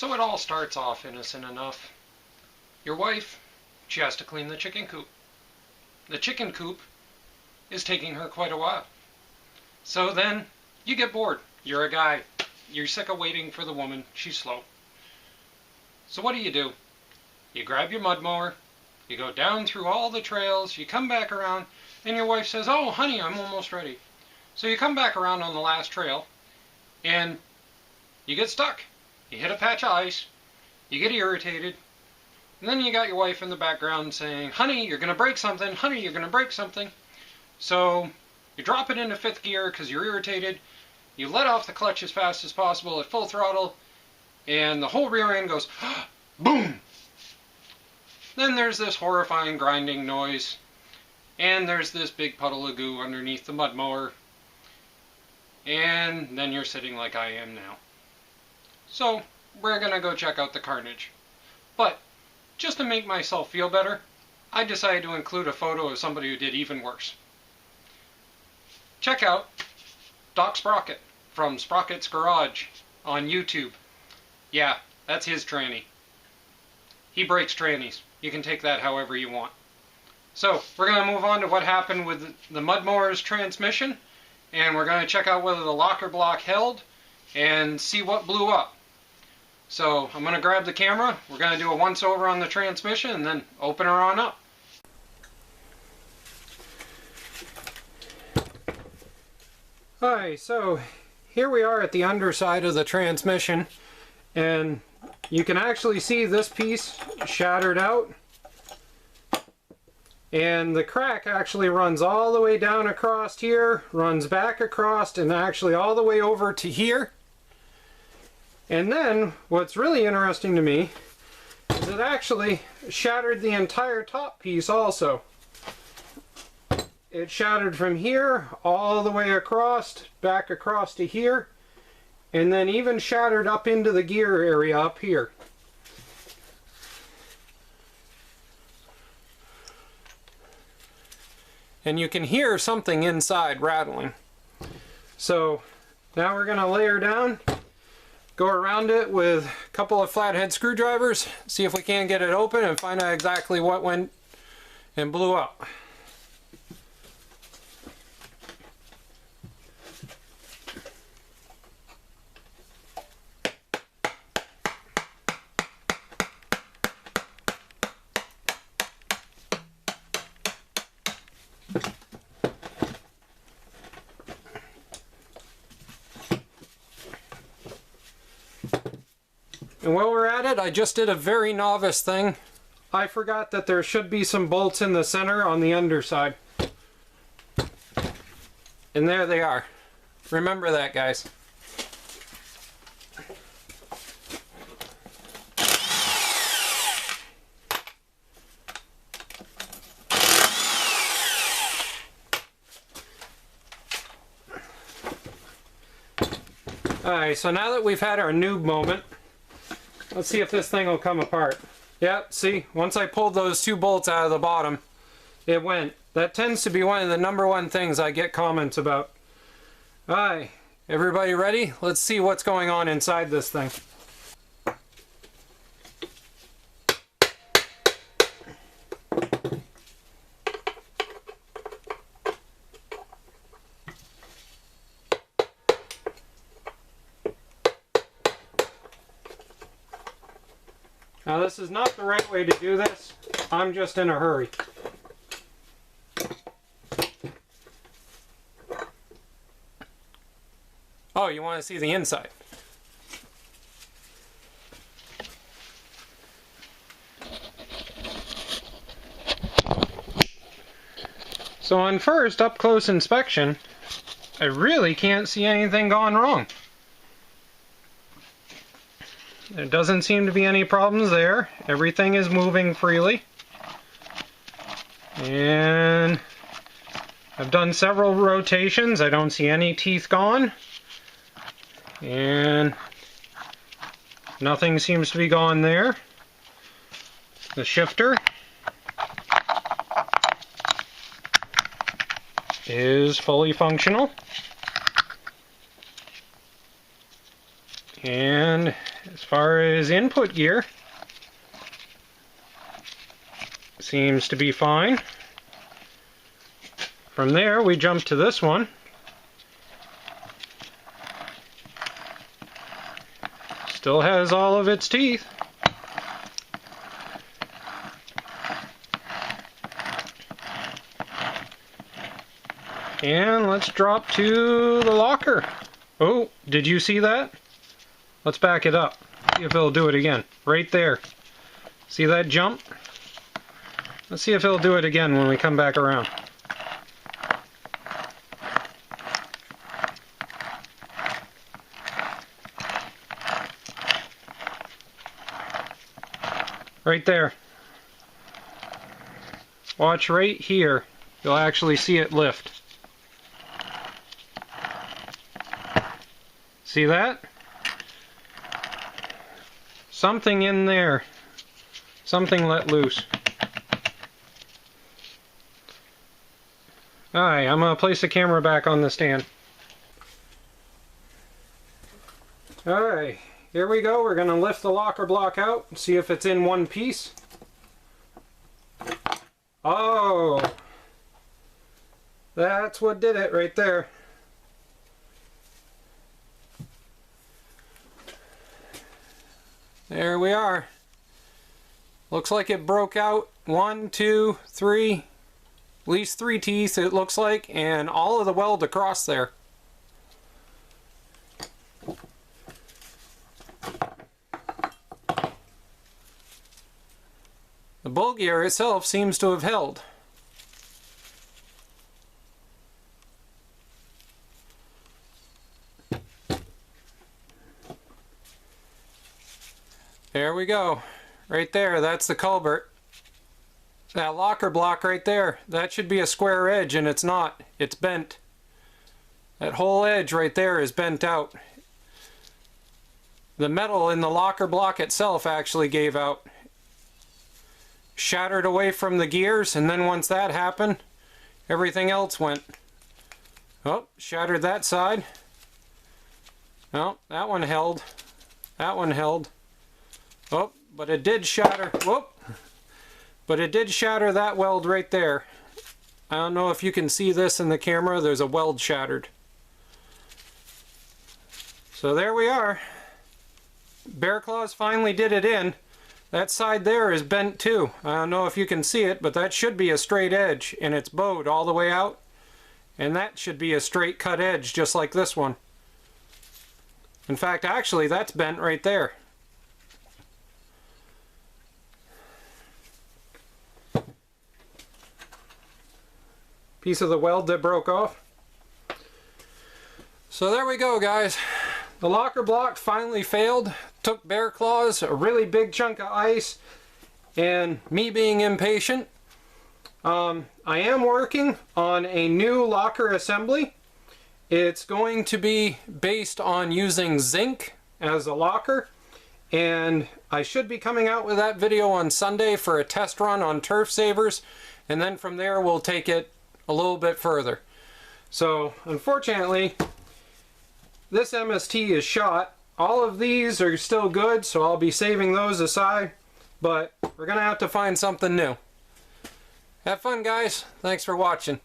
So it all starts off innocent enough. Your wife, she has to clean the chicken coop. The chicken coop is taking her quite a while. So then you get bored. You're a guy. You're sick of waiting for the woman. She's slow. So what do? You grab your mud mower, you go down through all the trails, you come back around, and your wife says, "Oh, honey, I'm almost ready." So you come back around on the last trail, and you get stuck. You hit a patch of ice, you get irritated, and then you got your wife in the background saying, "Honey, you're going to break something. Honey, you're going to break something." So you drop it into fifth gear because you're irritated. You let off the clutch as fast as possible at full throttle, and the whole rear end goes, boom! Then there's this horrifying grinding noise, and there's this big puddle of goo underneath the mud mower, and then you're sitting like I am now. So we're going to go check out the carnage. But just to make myself feel better, I decided to include a photo of somebody who did even worse. Check out Doc Sprocket from Sprocket's Garage on YouTube. Yeah, that's his tranny. He breaks trannies. You can take that however you want. So, we're going to move on to what happened with the mud mower's transmission, and we're going to check out whether the locker block held and see what blew up. So, I'm going to grab the camera, we're going to do a once over on the transmission, and then open her on up. Alright, so here we are at the underside of the transmission, and you can actually see this piece shattered out, and the crack actually runs all the way down across here, runs back across, and actually all the way over to here. And then what's really interesting to me is it actually shattered the entire top piece also. It shattered from here all the way across, back across to here, and then even shattered up into the gear area up here. And you can hear something inside rattling. So now we're going to lay her down, go around it with a couple of flathead screwdrivers, see if we can get it open and find out exactly what went and blew up. And while we're at it, I just did a very novice thing. I forgot that there should be some bolts in the center on the underside. And there they are. Remember that, guys. Alright, so now that we've had our noob moment, let's see if this thing will come apart. Yep, see, once I pulled those two bolts out of the bottom, it went. That tends to be one of the #1 things I get comments about. Alright, everybody ready? Let's see what's going on inside this thing. Now this is not the right way to do this. I'm just in a hurry. Oh, you want to see the inside? So on first up-close inspection, I really can't see anything gone wrong. There doesn't seem to be any problems there. Everything is moving freely. And I've done several rotations. I don't see any teeth gone. And nothing seems to be gone there. The shifter is fully functional. And as As far as input gear, seems to be fine. From there, we jump to this one. Still has all of its teeth. And let's drop to the locker. Oh, did you see that? Let's back it up. See if it'll do it again. Right there. See that jump? Let's see if it'll do it again when we come back around. Right there. Watch right here. You'll actually see it lift. See that? Something in there. Something let loose. Alright, I'm going to place the camera back on the stand. Alright, here we go. We're going to lift the locker block out and see if it's in one piece. Oh! That's what did it right there. There we are. Looks like it broke out 1, 2, 3, at least 3 teeth it looks like, and all of the weld across there. The bull gear itself seems to have held. There we go. Right there, that's the culvert. That locker block right there, that should be a square edge, and it's not. It's bent. That whole edge right there is bent out. The metal in the locker block itself actually gave out. Shattered away from the gears, and then once that happened, everything else went. Oh, shattered that side. Oh, that one held. That one held. Oh, but it did shatter. Whoop! But it did shatter that weld right there. I don't know if you can see this in the camera. There's a weld shattered. So there we are. Bear Claws finally did it in. That side there is bent too. I don't know if you can see it, but that should be a straight edge, and it's bowed all the way out. And that should be a straight cut edge, just like this one. In fact, actually, that's bent right there. Piece of the weld that broke off. So there we go, guys. The locker block finally failed. Took Bear Claws a really big chunk of ice, and me being impatient. I am working on a new locker assembly. It's going to be based on using zinc as a locker, and I should be coming out with that video on Sunday for a test run on turf savers, and then from there we'll take it a little bit further. So unfortunately, this MST is shot. All of these are still good, so I'll be saving those aside, but we're gonna have to find something new. Have fun, guys. Thanks for watching.